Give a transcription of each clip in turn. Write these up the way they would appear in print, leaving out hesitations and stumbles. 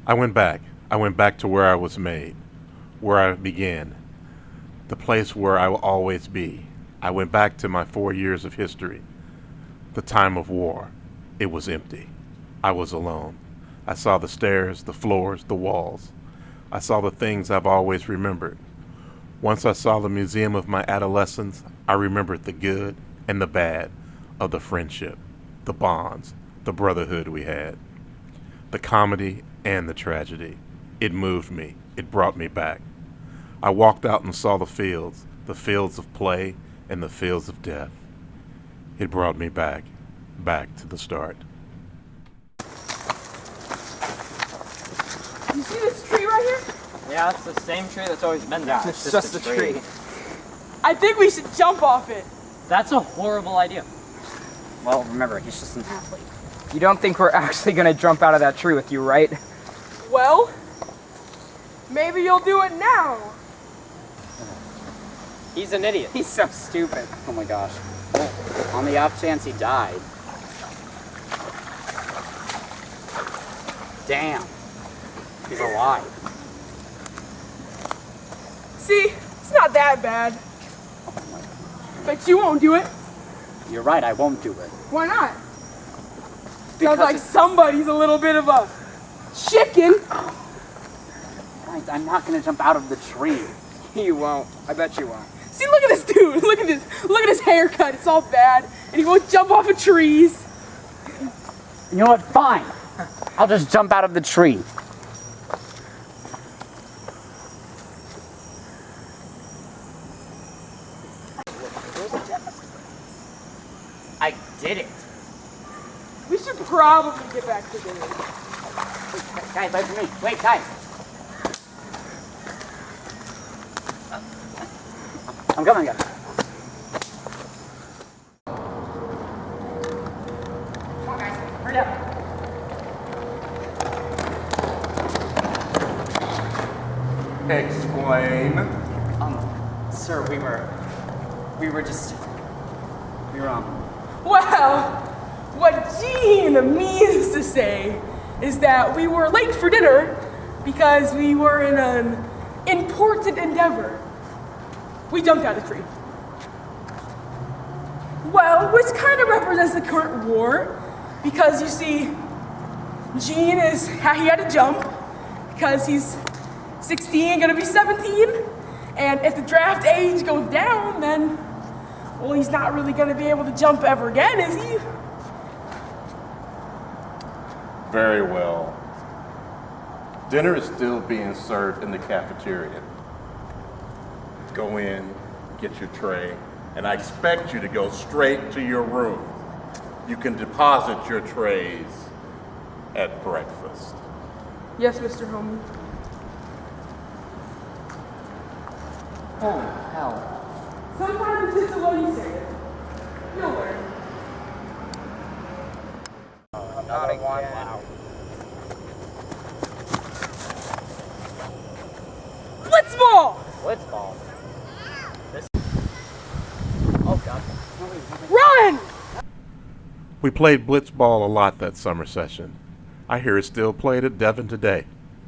I went back. I went back to where I was made, where I began, the place where I will always be. I went back to my 4 years of history, the time of war. It was empty. I was alone. I saw the stairs, the floors, the walls. I saw the things I've always remembered. Once I saw the museum of my adolescence, I remembered the good and the bad of the friendship, the bonds, the brotherhood we had, the comedy and the tragedy. It moved me. It brought me back. I walked out and saw the fields of play and the fields of death. It brought me back to the start. You see this tree right here? Yeah, it's the same tree that's always been there. It's just a tree. I think we should jump off it. That's a horrible idea. Well, remember, he's just an athlete. You don't think we're actually gonna jump out of that tree with you, right? Well, maybe you'll do it now. He's an idiot. He's so stupid. Oh my gosh. Well, on the off chance he died. Damn. He's alive. See, it's not that bad. Oh my God. But you won't do it. You're right, I won't do it. Why not? Because Sounds like somebody's a little bit of a chicken. Guys, I'm not gonna jump out of the tree. You won't. I bet you won't. See, look at this dude. Look at this. Look at his haircut. It's all bad. And he won't jump off of trees. You know what? Fine. I'll just jump out of the tree. I did it. We should probably get back to dinner. Wait, guys, wait for me. Wait, guys. I'm coming, guys. Come on, guys. Hurry up. Explain. Sir, we were Well, what Gene means to say is that we were late for dinner because we were in an important endeavor. We jumped out of the tree. Well, which kind of represents the current war, because you see, Gene he had to jump because he's 16, gonna be 17, and if the draft age goes down, then, well, he's not really gonna be able to jump ever again, is he? Very well. Dinner is still being served in the cafeteria. Go in, get your tray, and I expect you to go straight to your room. You can deposit your trays at breakfast. Yes, Mr. Homie. Oh, hell. Sometimes it's just the way you say it. You'll learn. Not again. Wow. Blitzball! Blitzball. Oh, God. Run! We played blitzball a lot that summer session. I hear it's still played at Devon today.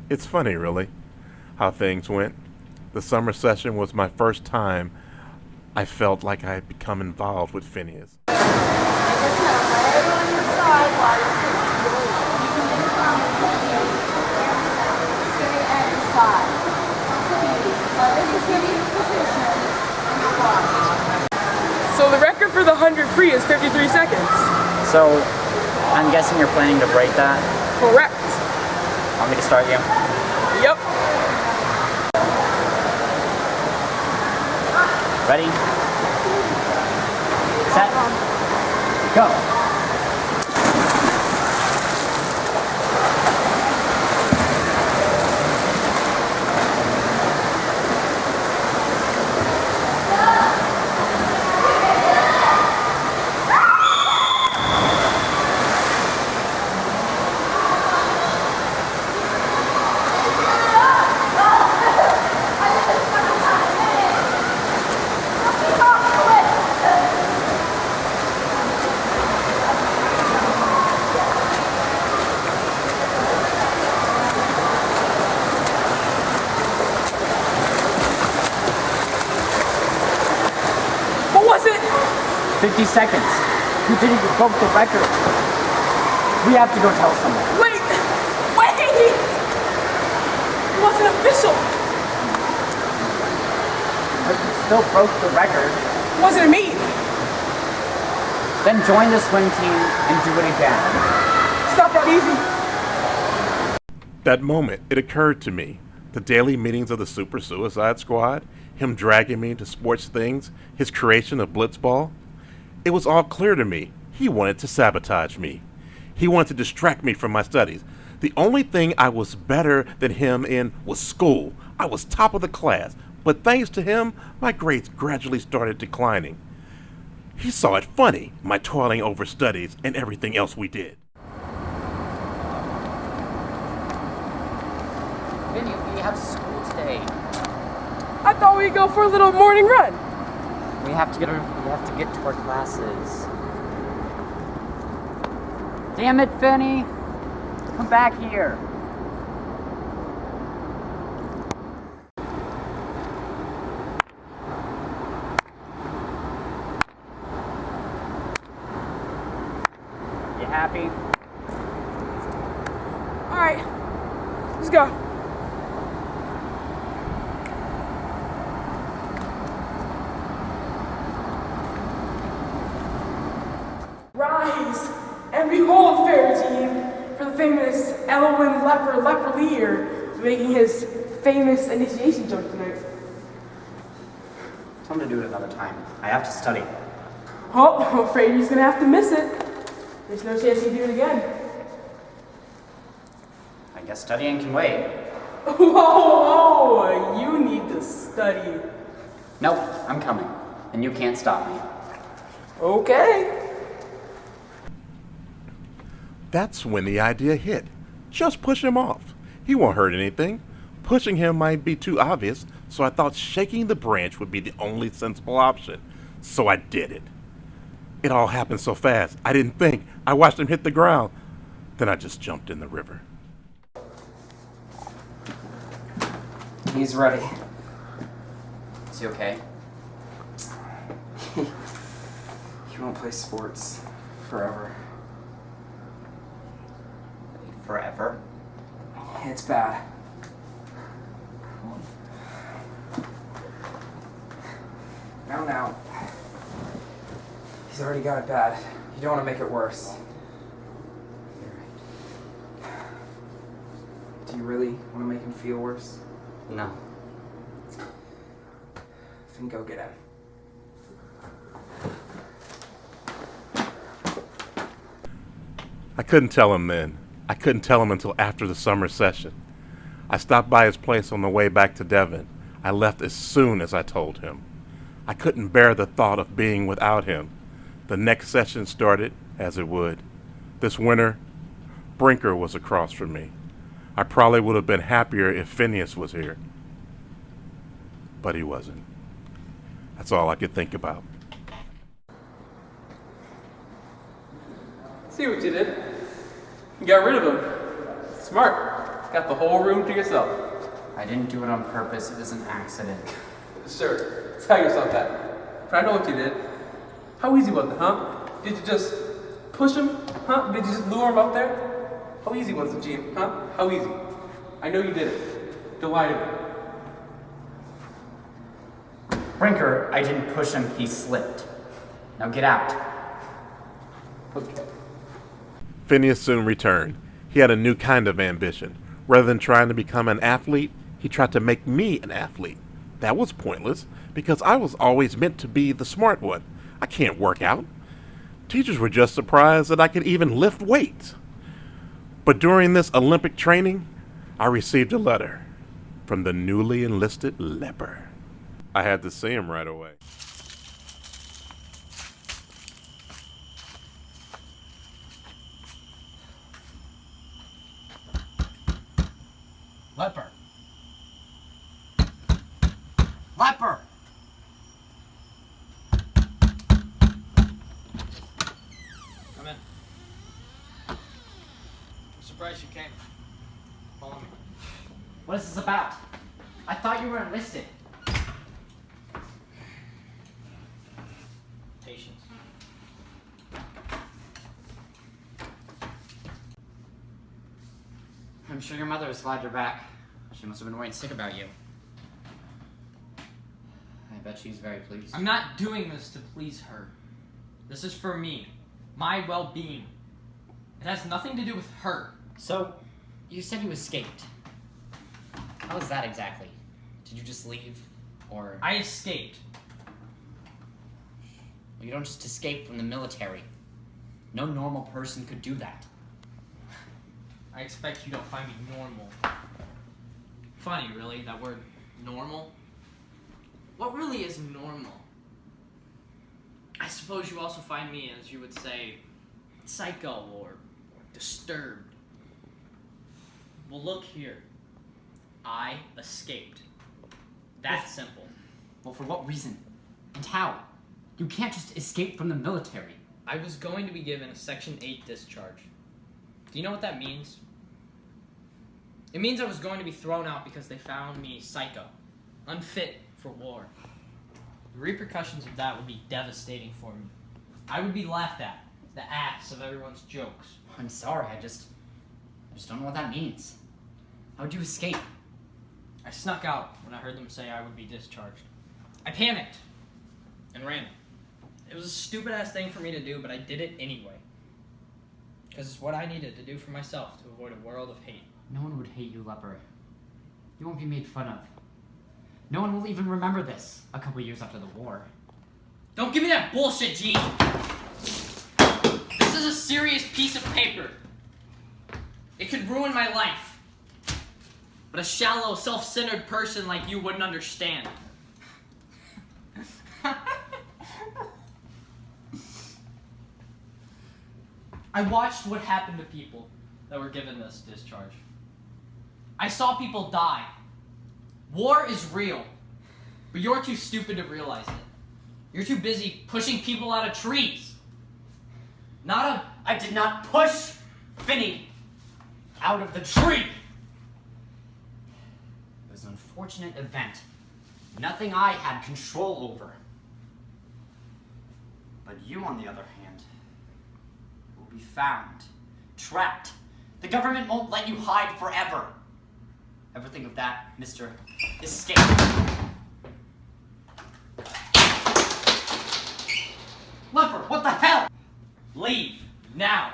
It's funny, really, how things went. The summer session was my first time I felt like I had become involved with Phineas. So the record for the 100 free is 53 seconds. So, I'm guessing you're planning to break that? Correct. Want me to start you? Yep. Ready? Set. Go. 50 seconds. You didn't broke the record. We have to go tell someone. Wait! It wasn't official. But you still broke the record. It wasn't me. Then join the swim team and do it again. It's not that easy. That moment, it occurred to me. The daily meetings of the Super Suicide Squad, him dragging me to sports things, his creation of Blitzball. It was all clear to me. He wanted to sabotage me. He wanted to distract me from my studies. The only thing I was better than him in was school. I was top of the class. But thanks to him, my grades gradually started declining. He saw it funny, my toiling over studies and everything else we did. Vinny, we have school today. I thought we'd go for a little morning run. We have to get to our classes. Damn it, Finny! Come back here. You happy? All right, let's go. Rise and behold, fair Jean, for the famous Elwin Leper Lear making his famous initiation joke tonight. Tell him to do it another time. I have to study. Oh, I'm afraid he's gonna have to miss it. There's no chance he'd do it again. I guess studying can wait. Whoa, you need to study. Nope, I'm coming. And you can't stop me. Okay. That's when the idea hit. Just push him off. He won't hurt anything. Pushing him might be too obvious, so I thought shaking the branch would be the only sensible option. So I did it. It all happened so fast. I didn't think. I watched him hit the ground. Then I just jumped in the river. He's ready. Is he okay? He won't play sports forever. Forever? It's bad. Now. He's already got it bad. You don't want to make it worse. Do you really want to make him feel worse? No. Then go get him. I couldn't tell him then. I couldn't tell him until after the summer session. I stopped by his place on the way back to Devon. I left as soon as I told him. I couldn't bear the thought of being without him. The next session started as it would. This winter, Brinker was across from me. I probably would have been happier if Phineas was here. But he wasn't. That's all I could think about. See what you did? You got rid of him. Smart. Got the whole room to yourself. I didn't do it on purpose. It was an accident. Sure. Tell yourself that. But I know what you did. How easy was it, huh? Did you just push him? Huh? Did you just lure him up there? How easy was it, Gene? Huh? How easy? I know you did it. Delighted. Brinker, I didn't push him. He slipped. Now get out. Okay. Phineas soon returned. He had a new kind of ambition. Rather than trying to become an athlete, he tried to make me an athlete. That was pointless, because I was always meant to be the smart one. I can't work out. Teachers were just surprised that I could even lift weights. But during this Olympic training, I received a letter from the newly enlisted Leper. I had to see him right away. Leper! Leper! Come in. I'm surprised you came. Follow me. What is this about? I thought you were enlisted. Patience. I'm sure your mother is glad you're back. She must have been worried sick about you. I bet she's very pleased. I'm not doing this to please her. This is for me. My well-being. It has nothing to do with her. So, you said you escaped. How was that exactly? Did you just leave, or... I escaped. Well, you don't just escape from the military. No normal person could do that. I expect you don't find me normal. Funny, really, that word normal. What really is normal? I suppose you also find me, as you would say, psycho or disturbed. Well, look here. I escaped. That's simple. Well, for what reason? And how? You can't just escape from the military. I was going to be given a Section 8 discharge. Do you know what that means? It means I was going to be thrown out because they found me psycho, unfit for war. The repercussions of that would be devastating for me. I would be laughed at, the ass of everyone's jokes. I'm sorry, I just don't know what that means. How'd you escape? I snuck out when I heard them say I would be discharged. I panicked and ran. It was a stupid-ass thing for me to do, but I did it anyway. Because it's what I needed to do for myself to avoid a world of hate. No one would hate you, Leper. You won't be made fun of. No one will even remember this a couple years after the war. Don't give me that bullshit, Gene! This is a serious piece of paper. It could ruin my life. But a shallow, self-centered person like you wouldn't understand. I watched what happened to people that were given this discharge. I saw people die. War is real, but you're too stupid to realize it. You're too busy pushing people out of trees. I did not push Finny out of the tree. It was an unfortunate event. Nothing I had control over. But you, on the other hand, will be found, trapped. The government won't let you hide forever. Ever think of that, Mr. Escape? Leper, what the hell? Leave, now.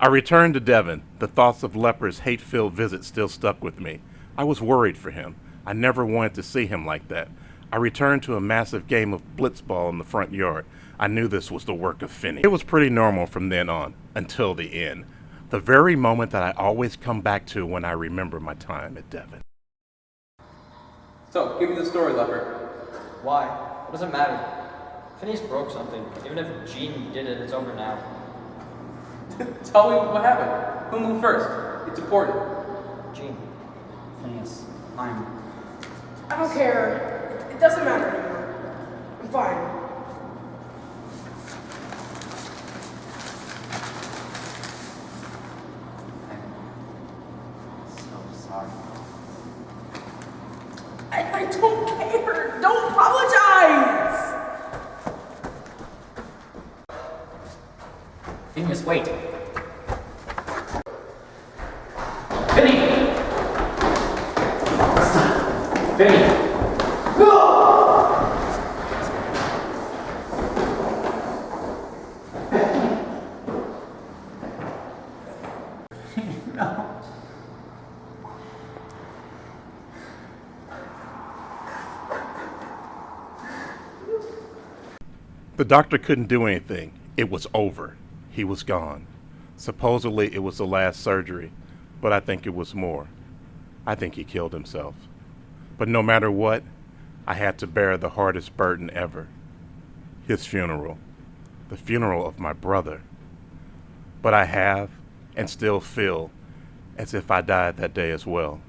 I returned to Devon. The thoughts of Leper's hate-filled visit still stuck with me. I was worried for him. I never wanted to see him like that. I returned to a massive game of blitzball in the front yard. I knew this was the work of Finny. It was pretty normal from then on, until the end. The very moment that I always come back to when I remember my time at Devon. So, give me the story, Leper. Why? What does it matter? Phineas broke something. Even if Gene did it, it's over now. Tell me what happened. Who moved first? It's important. Gene. Phineas, I don't care. It doesn't matter anymore. I'm fine. I'm so sorry. I don't care. Don't apologize. Phineas, wait. Finny! Finny! The doctor couldn't do anything. It was over. He was gone. Supposedly it was the last surgery, but I think it was more. I think he killed himself. But no matter what, I had to bear the hardest burden ever. His funeral. The funeral of my brother. But I have, and still feel, as if I died that day as well.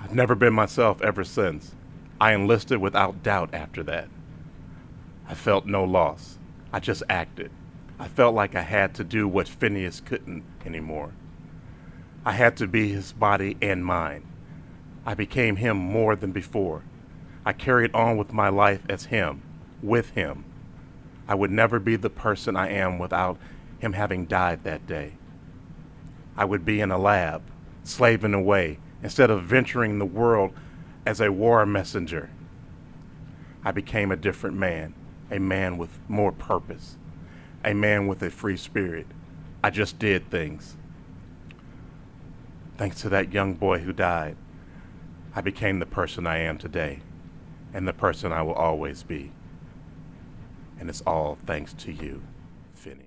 I've never been myself ever since. I enlisted without doubt after that. I felt no loss. I just acted. I felt like I had to do what Phineas couldn't anymore. I had to be his body and mind. I became him more than before. I carried on with my life as him, with him. I would never be the person I am without him having died that day. I would be in a lab, slaving away, instead of venturing the world as a war messenger. I became a different man, a man with more purpose, a man with a free spirit. I just did things. Thanks to that young boy who died, I became the person I am today, and the person I will always be. And it's all thanks to you.